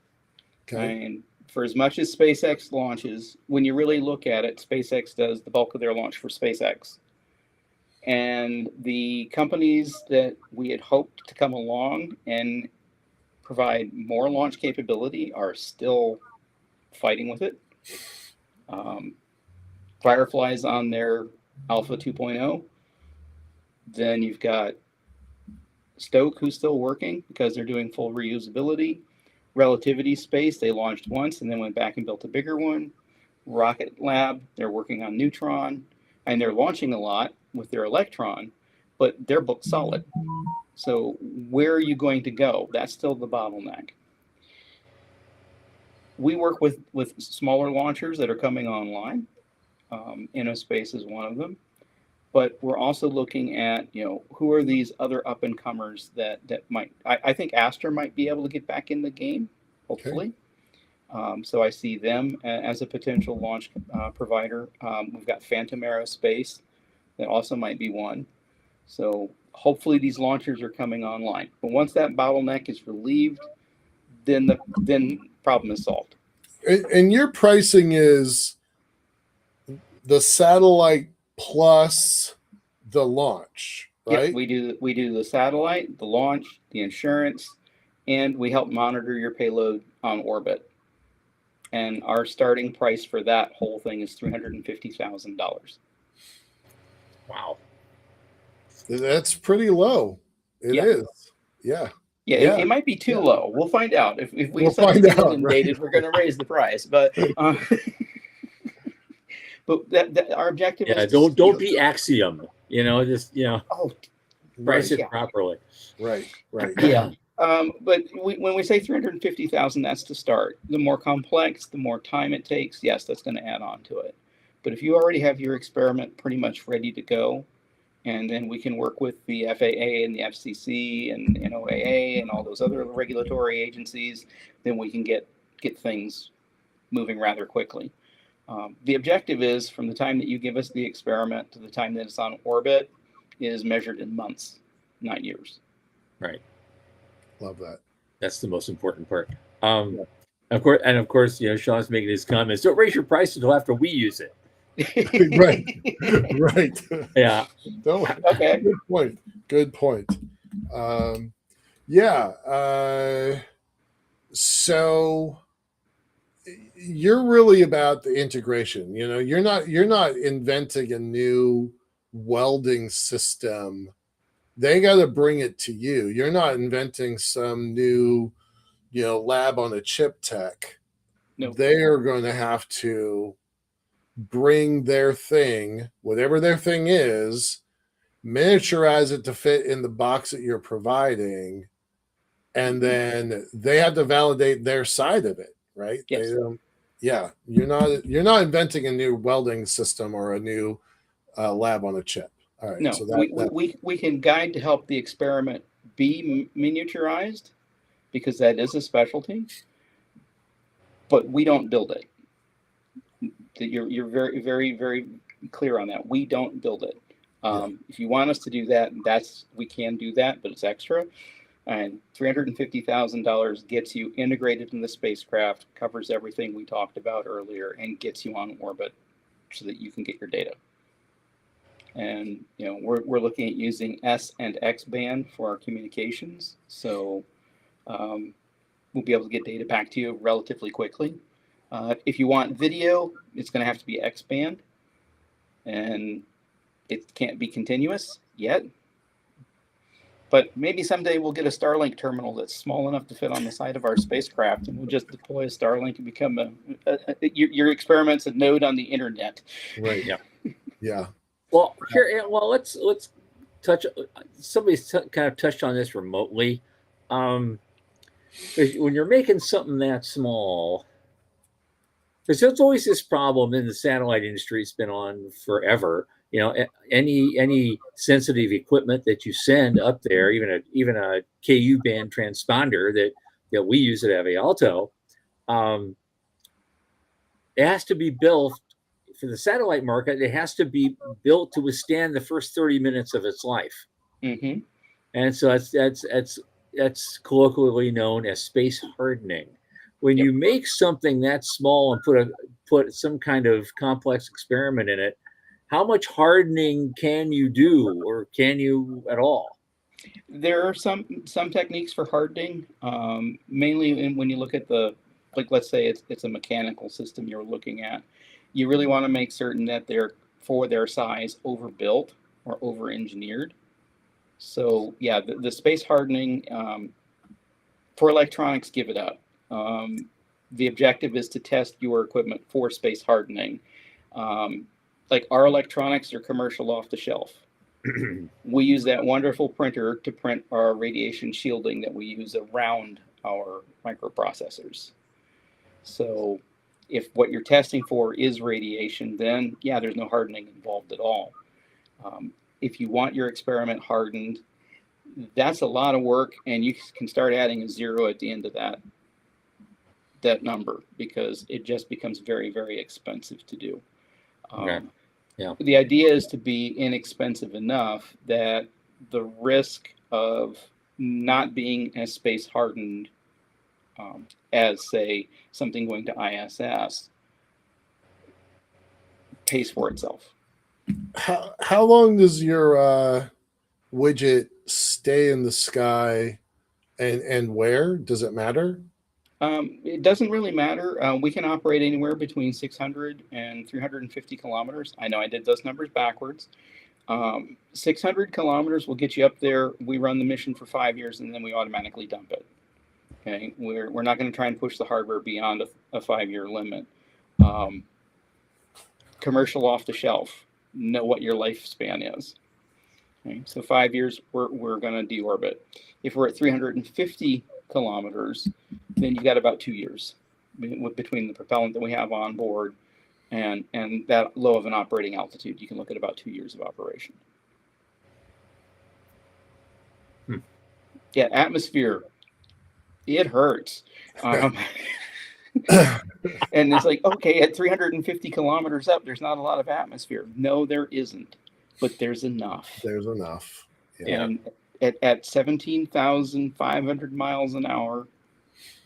Okay. And for as much as SpaceX launches, when you really look at it, SpaceX does the bulk of their launch for SpaceX. And the companies that we had hoped to come along and provide more launch capability are still fighting with it. Firefly's on their Alpha 2.0. Then you've got Stoke, who's still working because they're doing full reusability. Relativity Space, they launched once and then went back and built a bigger one. Rocket Lab, they're working on Neutron, and they're launching a lot with their Electron, but they're booked solid. So where are you going to go? That's still the bottleneck. We work with smaller launchers that are coming online. InnoSpace is one of them. But we're also looking at, who are these other up-and-comers that might, I think Astra might be able to get back in the game, hopefully. Okay. So I see them as a potential launch provider. We've got Phantom Aerospace that also might be one. So hopefully these launchers are coming online. But once that bottleneck is relieved, then the problem is solved. And your pricing is the satellite plus the launch, right? Yep, we do the satellite, the launch, the insurance, and we help monitor your payload on orbit. And our starting price for that whole thing is $350,000. Wow, that's pretty low. It is. Yeah. Yeah, it might be too low. We'll find out. If we decide to get inundated, we're going to raise the price. But but our objective is don't be Axiom. Oh, price it Yeah. properly. Right. Yeah. But when we say 350,000, that's to start. The more complex, the more time it takes. Yes, that's going to add on to it. But if you already have your experiment pretty much ready to go, and then we can work with the FAA and the FCC and NOAA and all those other regulatory agencies, then we can get things moving rather quickly. The objective is from the time that you give us the experiment to the time that it's on orbit is measured in months, not years. Right. Love that. That's the most important part. Of course, Sean's making his comments. Don't raise your price until after we use it. Right. Yeah. Okay. Good point. So you're really about the integration. You're not inventing a new welding system. They got to bring it to you. You're not inventing some new, lab on a chip tech. No. They are going to have to bring their thing, whatever their thing is, miniaturize it to fit in the box that you're providing, and then they have to validate their side of it, right? Yes. You're not inventing a new welding system or a new lab on a chip. All right. No, So we can guide to help the experiment be miniaturized because that is a specialty, but we don't build it. You're very, very, very clear on that. We don't build it. If you want us to do that, we can do that, but it's extra. And $350,000 gets you integrated in the spacecraft, covers everything we talked about earlier, and gets you on orbit so that you can get your data. And we're looking at using S and X band for our communications, so we'll be able to get data back to you relatively quickly. If you want video, it's going to have to be X band, and it can't be continuous yet. But maybe someday we'll get a Starlink terminal that's small enough to fit on the side of our spacecraft, and we'll just deploy a Starlink and become your experiments a node on the internet. Right. Yeah. Well, here. Well, let's touch. Somebody's kind of touched on this remotely. When you're making something that small, because there's always this problem in the satellite industry. It's been on forever. Any sensitive equipment that you send up there, even a KU band transponder that we use at Ave Alto, it has to be built for the satellite market. It has to be built to withstand the first 30 minutes of its life. Mm-hmm. And so that's colloquially known as space hardening. When you make something that small and put some kind of complex experiment in it, how much hardening can you do, or can you at all? There are some techniques for hardening, mainly when you look at let's say it's a mechanical system you're looking at. You really want to make certain that they're, for their size, overbuilt or over-engineered. So yeah, the space hardening for electronics, give it up. The objective is to test your equipment for space hardening. Like our electronics are commercial off the shelf. We use that wonderful printer to print our radiation shielding that we use around our microprocessors. So if what you're testing for is radiation, then yeah, there's no hardening involved at all. If you want your experiment hardened, that's a lot of work, and you can start adding a zero at the end of that number, because it just becomes very, very expensive to do. Okay. Yeah. The idea is to be inexpensive enough that the risk of not being as space hardened as, say, something going to ISS pays for itself. How long does your widget stay in the sky, and where? Does it matter? It doesn't really matter. We can operate anywhere between 600 and 350 kilometers. I know I did those numbers backwards. 600 kilometers will get you up there. We run the mission for 5 years, and then we automatically dump it. Okay, we're not going to try and push the hardware beyond a 5-year limit. Commercial off the shelf, know what your lifespan is. Okay, so 5 years, we're going to deorbit. If we're at 350 kilometers, then you've got about 2 years between the propellant that we have on board and that low of an operating altitude. You can look at about 2 years of operation. Yeah, atmosphere, it hurts. And it's like, okay, at 350 kilometers up, there's not a lot of atmosphere. No, there isn't, but there's enough. There's enough. Yeah. And at 17,500 miles an hour,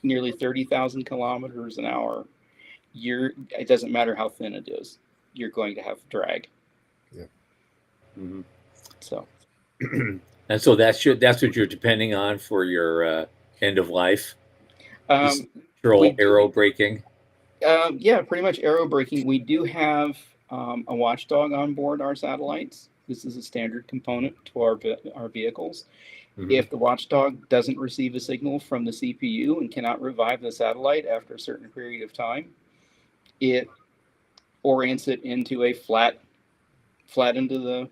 nearly 30,000 kilometers an hour, it doesn't matter how thin it is, you're going to have drag. Yeah. Mm-hmm. So. And so that's what you're depending on for your end of life. Aero braking. Yeah, pretty much aero braking. We do have a watchdog on board our satellites. This is a standard component to our vehicles. Mm-hmm. If the watchdog doesn't receive a signal from the CPU and cannot revive the satellite after a certain period of time, it orients it into a flat into the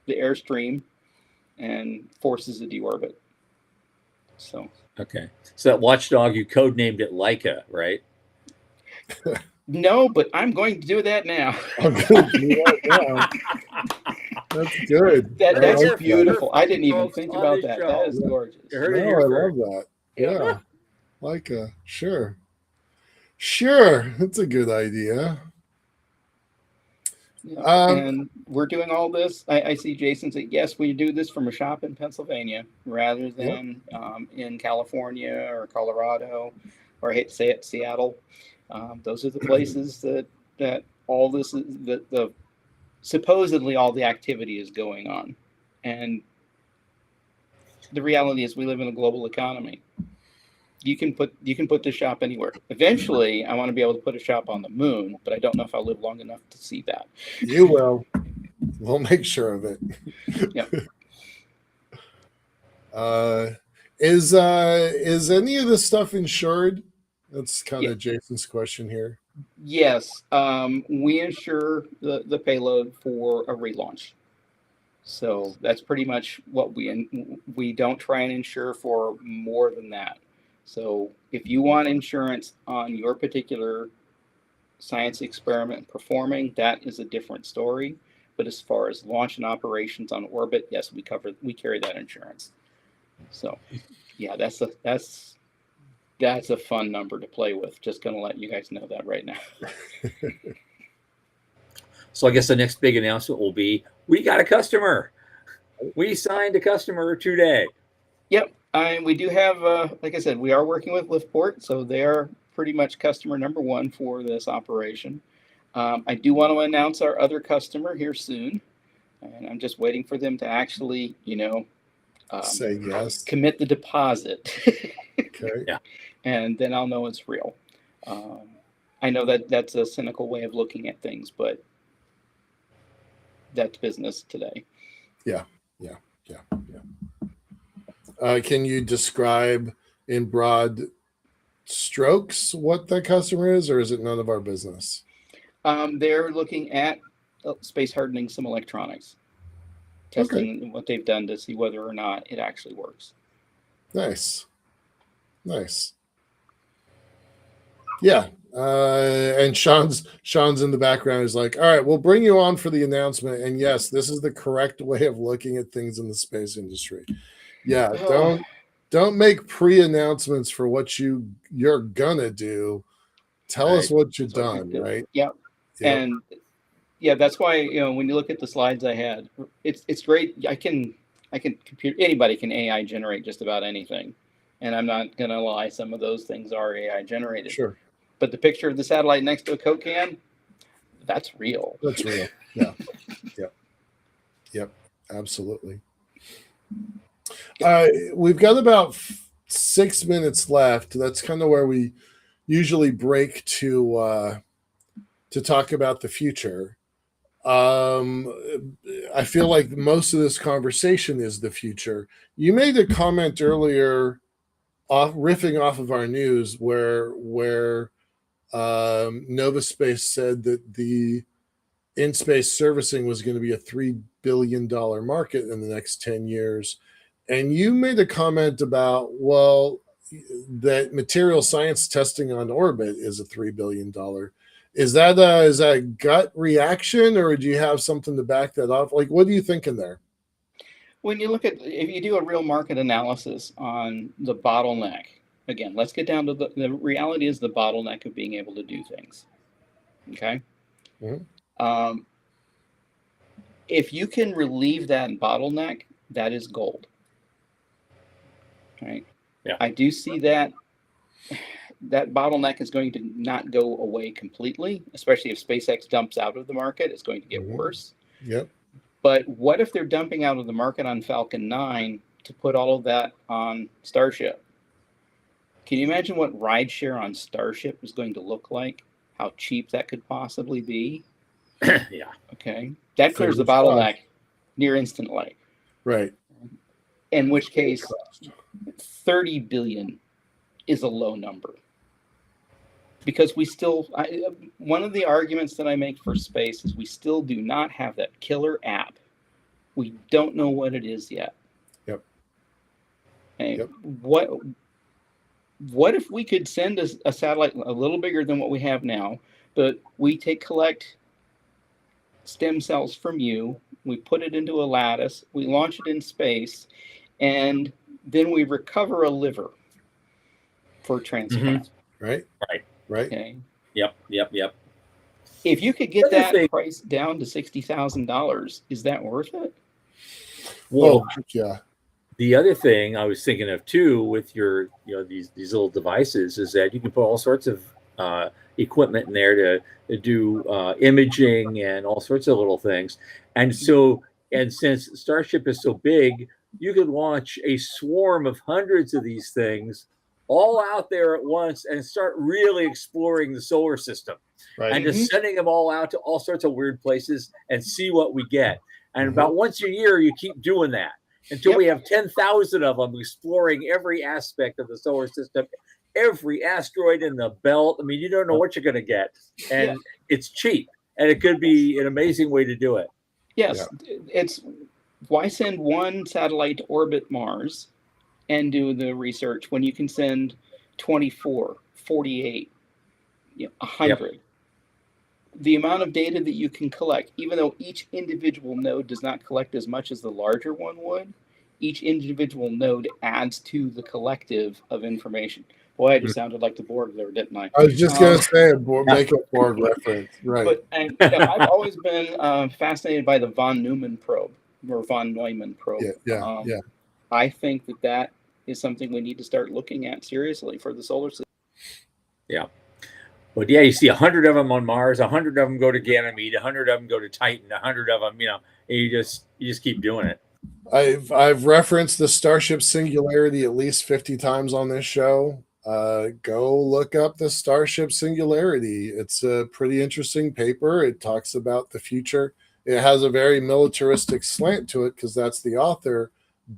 airstream and forces a deorbit. So. Okay. So that watchdog, you codenamed it Leica, right? No, but I'm going to do that now. I'm going to do that now. That's good. That's beautiful. I didn't even think about that. That is gorgeous. I love that. Yeah. Leica. Sure. That's a good idea. Yeah. And we're doing all this. I see Jason say, yes, we do this from a shop in Pennsylvania rather than in California or Colorado, or I hate to say it, Seattle. Those are the places that all this is, the supposedly all the activity is going on. And the reality is we live in a global economy. You can put this shop anywhere. Eventually, I want to be able to put a shop on the moon, but I don't know if I'll live long enough to see that. You will. We'll make sure of it. Yep. Is any of this stuff insured? That's kind of Jason's question here. Yes, we insure the payload for a relaunch. So that's pretty much what we don't try and insure for more than that. So if you want insurance on your particular science experiment performing, that is a different story. But as far as launch and operations on orbit, yes, we carry that insurance. So yeah, that's a fun number to play with. Just going to let you guys know that right now. So I guess the next big announcement will be, we got a customer. We signed a customer today. Yep. We do have, like I said, we are working with Liftport, so they are pretty much customer number one for this operation. I do want to announce our other customer here soon, and I'm just waiting for them to actually, say yes, commit the deposit. Okay. Yeah. And then I'll know it's real. I know that's a cynical way of looking at things, but that's business today. Yeah. Can you describe in broad strokes what that customer is, or is it none of our business? They're looking at space hardening some electronics, testing what they've done to see whether or not it actually works. Nice. Yeah. And Sean's in the background is like, all right, we'll bring you on for the announcement. And yes, this is the correct way of looking at things in the space industry. Yeah, don't make pre-announcements for what you're gonna do. Tell us what you've done, right? Yep. And yeah, that's why when you look at the slides I had, it's great. I can anybody can AI generate just about anything, and I'm not gonna lie, some of those things are AI generated. Sure. But the picture of the satellite next to a Coke can, that's real. That's real. Yeah. Yep. Absolutely. We've got about 6 minutes left. That's kind of where we usually break to talk about the future. I feel like most of this conversation is the future. You made a comment earlier, riffing off of our news, where Nova Space said that the in-space servicing was going to be a $3 billion market in the next 10 years. And you made a comment about, well, that material science testing on orbit is a $3 billion. Is that a gut reaction, or do you have something to back that up? Like, what are you thinking there? When you look at, if you do a real market analysis on the bottleneck, again, let's get down to the reality is the bottleneck of being able to do things. Okay. Mm-hmm. If you can relieve that bottleneck, that is gold. Right. Yeah. I do see that bottleneck is going to not go away completely, especially if SpaceX dumps out of the market. It's going to get worse. Yep. But what if they're dumping out of the market on Falcon 9 to put all of that on Starship? Can you imagine what rideshare on Starship is going to look like? How cheap that could possibly be? Yeah. Okay. That clears the bottleneck near instantly. Right. In which case, 30 billion is a low number. Because we still, one of the arguments that I make for space is we still do not have that killer app. We don't know what it is yet. Yep. Okay. Yep. What if we could send a satellite a little bigger than what we have now, but we collect stem cells from you, we put it into a lattice, we launch it in space, and then we recover a liver for transplant. Mm-hmm. Right. Okay. Yep. If you could get that price down to $60,000, is that worth it? Well, yeah. The other thing I was thinking of too, with your, these little devices, is that you can put all sorts of equipment in there to do imaging and all sorts of little things. And since Starship is so big, you could launch a swarm of hundreds of these things all out there at once and start really exploring the solar system, and just sending them all out to all sorts of weird places and see what we get. And about once a year, you keep doing that until we have 10,000 of them exploring every aspect of the solar system, every asteroid in the belt. I mean, you don't know what you're going to get, and it's cheap, and it could be an amazing way to do it. Yes, it's why send one satellite to orbit Mars and do the research when you can send 24, 48, 100. Yep. The amount of data that you can collect, even though each individual node does not collect as much as the larger one would, each individual node adds to the collective of information. Boy, I just sounded like the Borg there, didn't I? I was just going to say make a Borg reference. Right. But I've always been fascinated by the von Neumann probe, or von Neumann probe. Yeah. I think that is something we need to start looking at seriously for the solar system. Yeah. But you see 100 of them on Mars, 100 of them go to Ganymede, 100 of them go to Titan, 100 of them, and you just keep doing it. I've referenced the Starship Singularity at least 50 times on this show. Go look up the Starship Singularity. It's a pretty interesting paper. It talks about the future. It has a very militaristic slant to it because that's the author,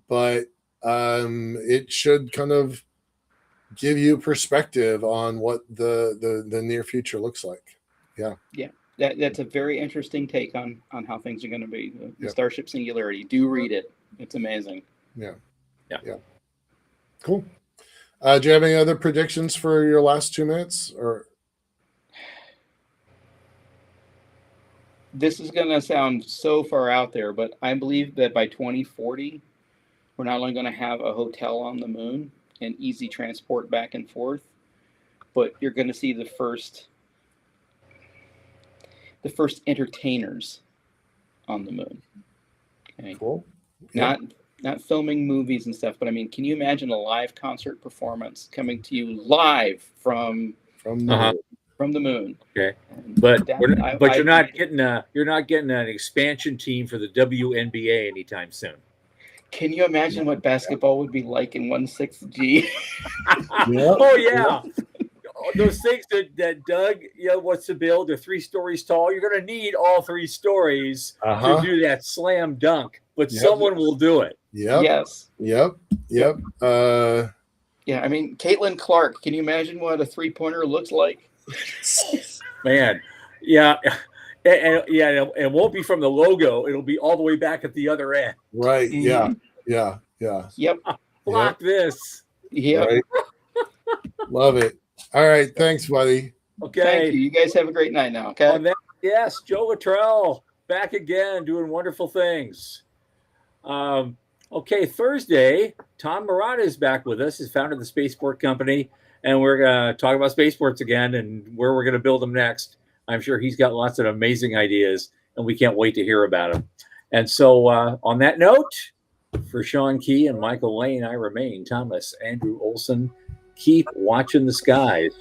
but it should kind of give you perspective on what the near future looks like. Yeah. That's a very interesting take on how things are going to be. The Starship Singularity. Do read it. It's amazing. Yeah. Cool. Do you have any other predictions for your last 2 minutes? Or this is going to sound so far out there, but I believe that by 2040, we're not only going to have a hotel on the moon and easy transport back and forth, but you're going to see the first entertainers on the moon. Okay. Cool. Yeah. Not filming movies and stuff, but I mean, can you imagine a live concert performance coming to you live from the moon? Okay, but you're not getting an expansion team for the WNBA anytime soon. Can you imagine what basketball would be like in 1/6 G? Oh yeah. Those things that Doug wants to build are 3 stories tall. You're going to need all 3 stories to do that slam dunk, but someone will do it. Yep. Yes. Yep. I mean, Caitlin Clark. Can you imagine what a 3-pointer looks like? Man, yeah. it won't be from the logo. It'll be all the way back at the other end. Right. Yeah. Mhm. Yeah. Yep. Block this. Yep. Right. Love it. All right. Thanks, buddy. Okay. Thank you. You guys have a great night now. Okay. On that, yes, Joe Latrell back again doing wonderful things. Okay, Thursday, Tom Murata is back with us. He's founder of the Spaceport Company, and we're going to talk about spaceports again and where we're going to build them next. I'm sure he's got lots of amazing ideas, and we can't wait to hear about them. And so on that note, for Sean Key and Michael Lane, I remain Thomas Andrew Olson. Keep watching the skies.